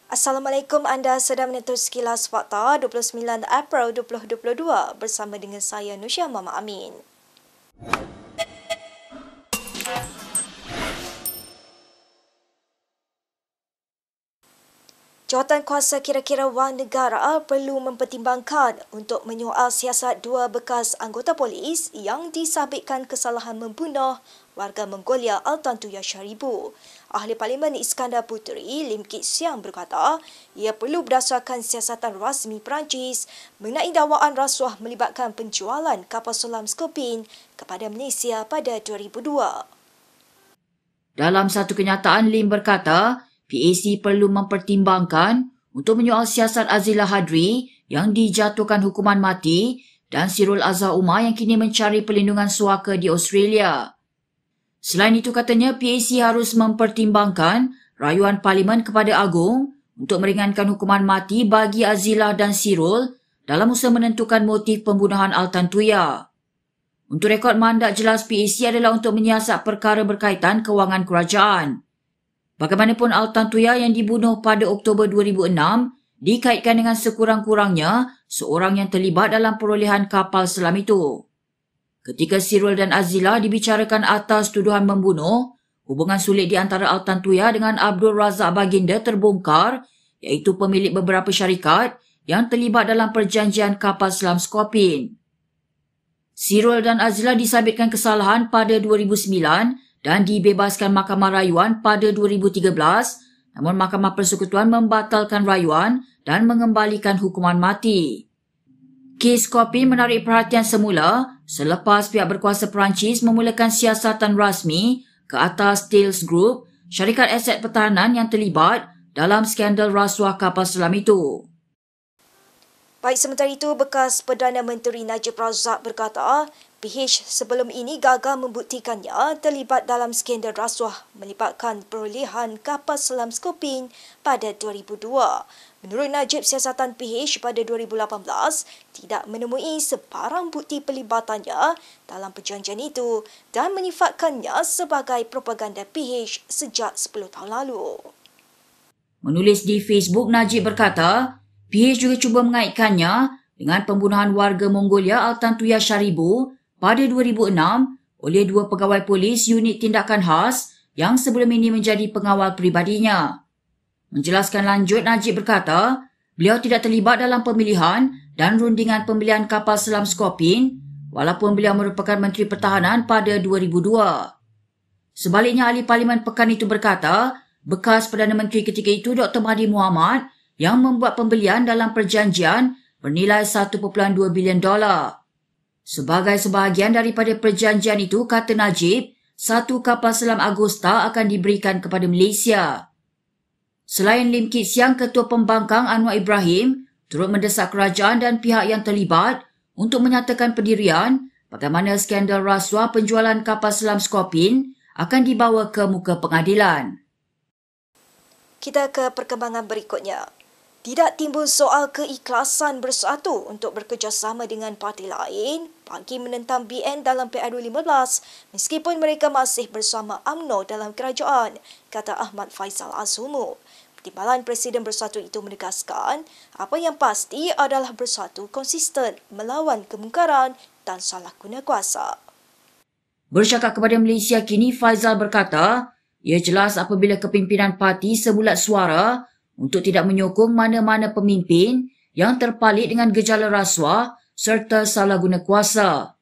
Assalamualaikum, anda sedang menonton Sekilas Fakta 29 April 2022 bersama dengan saya Nusya Mama Amin. Jawatan kuasa kira-kira wang negara perlu mempertimbangkan untuk menyoal siasat dua bekas anggota polis yang disabitkan kesalahan membunuh warga Mongolia Altantuya Sharibu. Ahli Parlimen Iskandar Puteri, Lim Kit Siang berkata, ia perlu berdasarkan siasatan rasmi Perancis mengenai dakwaan rasuah melibatkan penjualan kapal selam Skopin kepada Malaysia pada 2002. Dalam satu kenyataan, Lim berkata, PAC perlu mempertimbangkan untuk menyoal siasat Azila Hadri yang dijatuhkan hukuman mati dan Sirul Azhar Umar yang kini mencari perlindungan suaka di Australia. Selain itu, katanya PAC harus mempertimbangkan rayuan Parlimen kepada Agong untuk meringankan hukuman mati bagi Azila dan Sirul dalam usaha menentukan motif pembunuhan Altantuya. Untuk rekod mandat jelas PAC adalah untuk menyiasat perkara berkaitan kewangan kerajaan. Bagaimanapun Altantuya yang dibunuh pada Oktober 2006 dikaitkan dengan sekurang-kurangnya seorang yang terlibat dalam perolehan kapal selam itu. Ketika Sirul dan Azila dibicarakan atas tuduhan membunuh, hubungan sulit di antara Altantuya dengan Abdul Razak Baginda terbongkar, iaitu pemilik beberapa syarikat yang terlibat dalam perjanjian kapal selam Skopin. Sirul dan Azila disabitkan kesalahan pada 2009 dan dibebaskan Mahkamah Rayuan pada 2013, namun Mahkamah Persekutuan membatalkan rayuan dan mengembalikan hukuman mati. Kes Skopin menarik perhatian semula selepas pihak berkuasa Perancis memulakan siasatan rasmi ke atas Thales Group, syarikat aset pertahanan yang terlibat dalam skandal rasuah kapal selam itu. Baik, sementara itu, bekas Perdana Menteri Najib Razak berkata, PH sebelum ini gagal membuktikannya terlibat dalam skandal rasuah melibatkan perolehan kapal selam Skopin pada 2002. Menurut Najib, siasatan PH pada 2018 tidak menemui sebarang bukti pelibatan,nya dalam perjanjian itu dan menyifatkannya sebagai propaganda PH sejak 10 tahun lalu. Menulis di Facebook, Najib berkata, PH juga cuba mengaitkannya dengan pembunuhan warga Mongolia Altantuya Sharibu pada 2006 oleh dua pegawai polis unit tindakan khas yang sebelum ini menjadi pengawal peribadinya. Menjelaskan lanjut, Najib berkata, beliau tidak terlibat dalam pemilihan dan rundingan pembelian kapal selam Skopin walaupun beliau merupakan Menteri Pertahanan pada 2002. Sebaliknya, ahli Parlimen pekan itu berkata, bekas Perdana Menteri ketika itu Dr. Mahathir Mohamad yang membuat pembelian dalam perjanjian bernilai $1.2 bilion. Sebagai sebahagian daripada perjanjian itu, kata Najib, satu kapal selam Agusta akan diberikan kepada Malaysia. Selain Lim Kit Siang, Ketua Pembangkang Anwar Ibrahim turut mendesak kerajaan dan pihak yang terlibat untuk menyatakan pendirian bagaimana skandal rasuah penjualan kapal selam Skopin akan dibawa ke muka pengadilan. Kita ke perkembangan berikutnya. Tidak timbul soal keikhlasan bersatu untuk bekerjasama dengan parti lain bagi menentang BN dalam PRU15 meskipun mereka masih bersama UMNO dalam kerajaan, kata Ahmad Faisal Azhumu. Timbalan Presiden Bersatu itu menegaskan apa yang pasti adalah Bersatu konsisten melawan kemungkaran dan salah guna kuasa. Bercakap kepada Malaysia Kini, Faisal berkata, ia jelas apabila kepimpinan parti sebulat suara untuk tidak menyokong mana-mana pemimpin yang terpalit dengan gejala rasuah serta salah guna kuasa.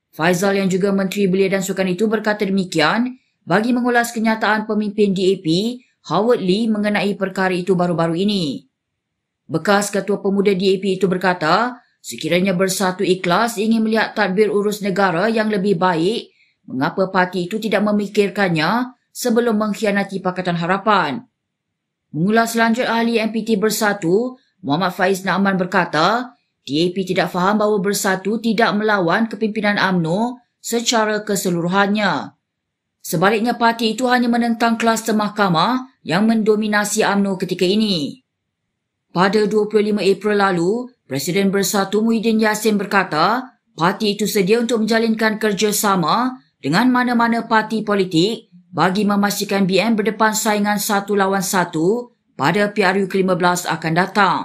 Faisal yang juga Menteri Belia dan Sukan itu berkata demikian bagi mengulas kenyataan pemimpin DAP Howard Lee mengenai perkara itu baru-baru ini. Bekas Ketua Pemuda DAP itu berkata, sekiranya Bersatu ikhlas ingin melihat tadbir urus negara yang lebih baik, mengapa parti itu tidak memikirkannya sebelum mengkhianati Pakatan Harapan? Mengulas lanjut, ahli MPT Bersatu, Muhammad Faiz Naaman berkata, DAP tidak faham bahawa Bersatu tidak melawan kepimpinan UMNO secara keseluruhannya. Sebaliknya, parti itu hanya menentang kluster mahkamah yang mendominasi UMNO ketika ini. Pada 25 April lalu, Presiden Bersatu Muhyiddin Yassin berkata, parti itu sedia untuk menjalinkan kerjasama dengan mana-mana parti politik bagi memastikan BN berdepan saingan 1 lawan 1 pada PRU ke-15 akan datang.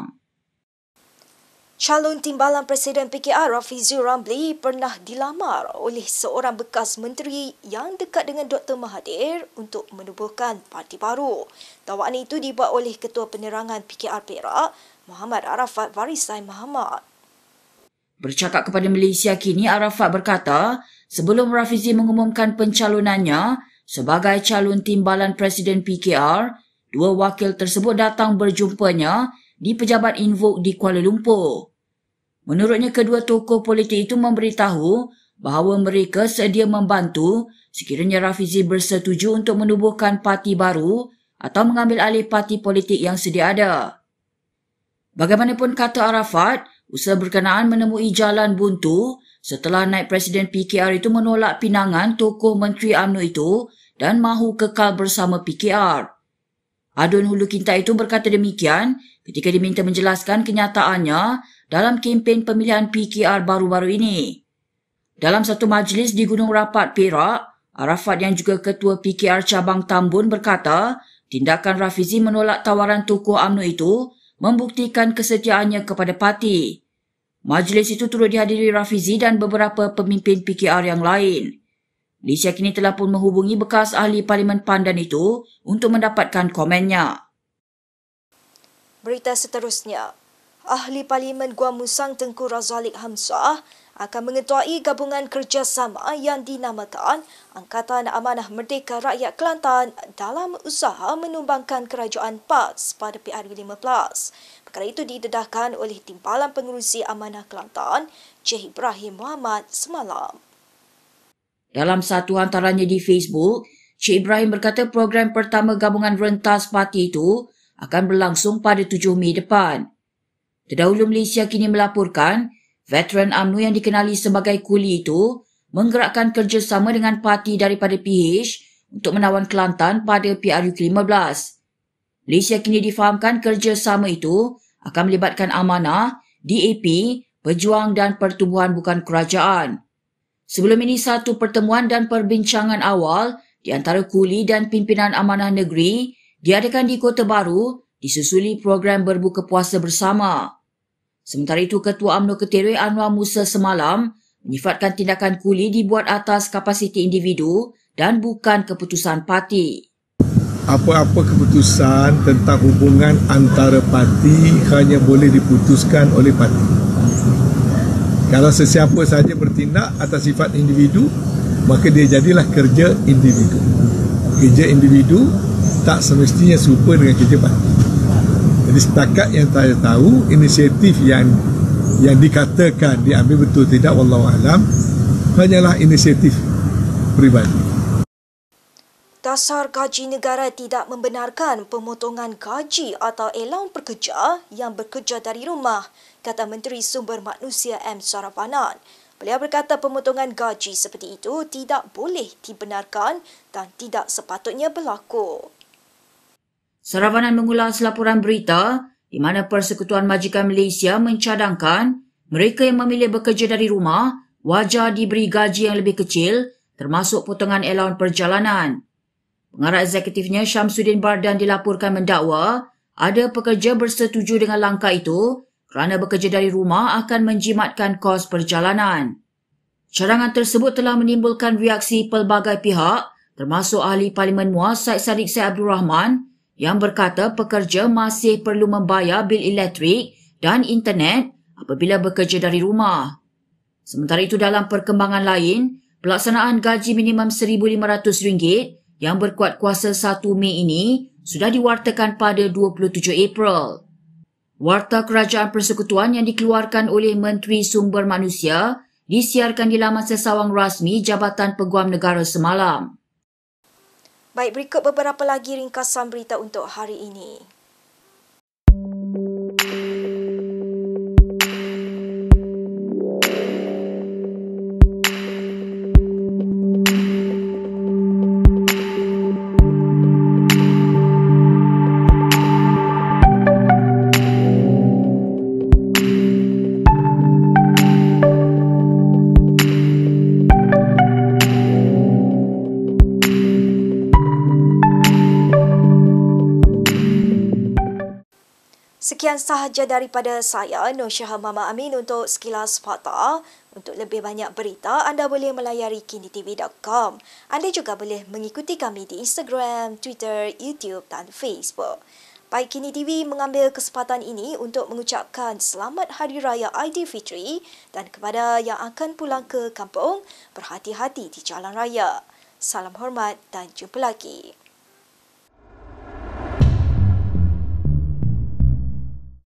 Calon Timbalan Presiden PKR Rafizul Ramli pernah dilamar oleh seorang bekas menteri yang dekat dengan Dr. Mahathir untuk menubuhkan parti baru. Dakwaan itu dibuat oleh Ketua Penerangan PKR Perak, Muhammad Arafat Varisai Muhammad. Bercakap kepada Malaysia Kini, Arafat berkata, sebelum Rafizi mengumumkan pencalonannya sebagai calon Timbalan Presiden PKR, dua wakil tersebut datang berjumpanya di Pejabat Invok di Kuala Lumpur. Menurutnya, kedua tokoh politik itu memberitahu bahawa mereka sedia membantu sekiranya Rafizi bersetuju untuk menubuhkan parti baru atau mengambil alih parti politik yang sedia ada. Bagaimanapun, kata Arafat, usaha berkenaan menemui jalan buntu setelah naib Presiden PKR itu menolak pinangan tokoh Menteri UMNO itu dan mahu kekal bersama PKR. Adun Hulu Kintai itu berkata demikian ketika diminta menjelaskan kenyataannya dalam kempen pemilihan PKR baru-baru ini. Dalam satu majlis di Gunung Rapat, Perak, Arafat yang juga Ketua PKR Cabang Tambun berkata tindakan Rafizi menolak tawaran tokoh UMNO itu membuktikan kesetiaannya kepada parti. Majlis itu turut dihadiri Rafizi dan beberapa pemimpin PKR yang lain. Malaysia Kini telah pun menghubungi bekas ahli Parlimen Pandan itu untuk mendapatkan komennya. Berita seterusnya, Ahli Parlimen Gua Musang Tengku Razalik Hamzah akan mengetuai gabungan kerjasama yang dinamakan Angkatan Amanah Merdeka Rakyat Kelantan dalam usaha menumbangkan kerajaan PAS pada PRU 15. Perkara itu didedahkan oleh Timbalan Pengerusi Amanah Kelantan, Cik Ibrahim Muhammad semalam. Dalam satu hantarannya di Facebook, Cik Ibrahim berkata program pertama gabungan rentas parti itu akan berlangsung pada 7 Mei depan. Terdahulu, Malaysia Kini melaporkan veteran UMNO yang dikenali sebagai Kuli itu menggerakkan kerjasama dengan parti daripada PH untuk menawan Kelantan pada PRU ke-15. Malaysia Kini difahamkan kerjasama itu akan melibatkan Amanah, DAP, Pejuang dan Pertubuhan Bukan Kerajaan. Sebelum ini, satu pertemuan dan perbincangan awal di antara Kuli dan pimpinan Amanah Negeri diadakan di Kota Baru disusuli program berbuka puasa bersama. Sementara itu, Ketua UMNO Keterwe Anwar Musa semalam menyifatkan tindakan Kuli dibuat atas kapasiti individu dan bukan keputusan parti. Apa-apa keputusan tentang hubungan antara parti hanya boleh diputuskan oleh parti. Kalau sesiapa saja bertindak atas sifat individu, maka dia jadilah kerja individu. Kerja individu tak semestinya serupa dengan kerja parti. Jadi setakat yang saya tahu, inisiatif yang dikatakan diambil betul tidak, wallahualam, hanyalah inisiatif peribadi. Dasar Gaji Negara tidak membenarkan pemotongan gaji atau allowance pekerja yang bekerja dari rumah, kata Menteri Sumber Manusia M. Saravanan. Beliau berkata pemotongan gaji seperti itu tidak boleh dibenarkan dan tidak sepatutnya berlaku. Saravanan mengulas laporan berita di mana Persekutuan Majikan Malaysia mencadangkan mereka yang memilih bekerja dari rumah wajar diberi gaji yang lebih kecil termasuk potongan allowance perjalanan. Pengarah eksekutifnya Syamsuddin Bardan dilaporkan mendakwa ada pekerja bersetuju dengan langkah itu kerana bekerja dari rumah akan menjimatkan kos perjalanan. Cadangan tersebut telah menimbulkan reaksi pelbagai pihak termasuk Ahli Parlimen MUAS Syed Saddiq Syed Abdul Rahman yang berkata pekerja masih perlu membayar bil elektrik dan internet apabila bekerja dari rumah. Sementara itu, dalam perkembangan lain, pelaksanaan gaji minimum RM1,500 yang berkuat kuasa 1 Mei ini sudah diwartakan pada 27 April. Warta Kerajaan Persekutuan yang dikeluarkan oleh Menteri Sumber Manusia disiarkan di laman sesawang rasmi Jabatan Peguam Negara semalam. Baik, berikut beberapa lagi ringkasan berita untuk hari ini. Sekian sahaja daripada saya, Nur Syahal Mama Amin untuk Sekilas Fakta. Untuk lebih banyak berita, anda boleh melayari kinitv.com. Anda juga boleh mengikuti kami di Instagram, Twitter, YouTube dan Facebook. Baik, Kini TV mengambil kesempatan ini untuk mengucapkan Selamat Hari Raya Aidilfitri dan kepada yang akan pulang ke kampung, berhati-hati di jalan raya. Salam hormat dan jumpa lagi.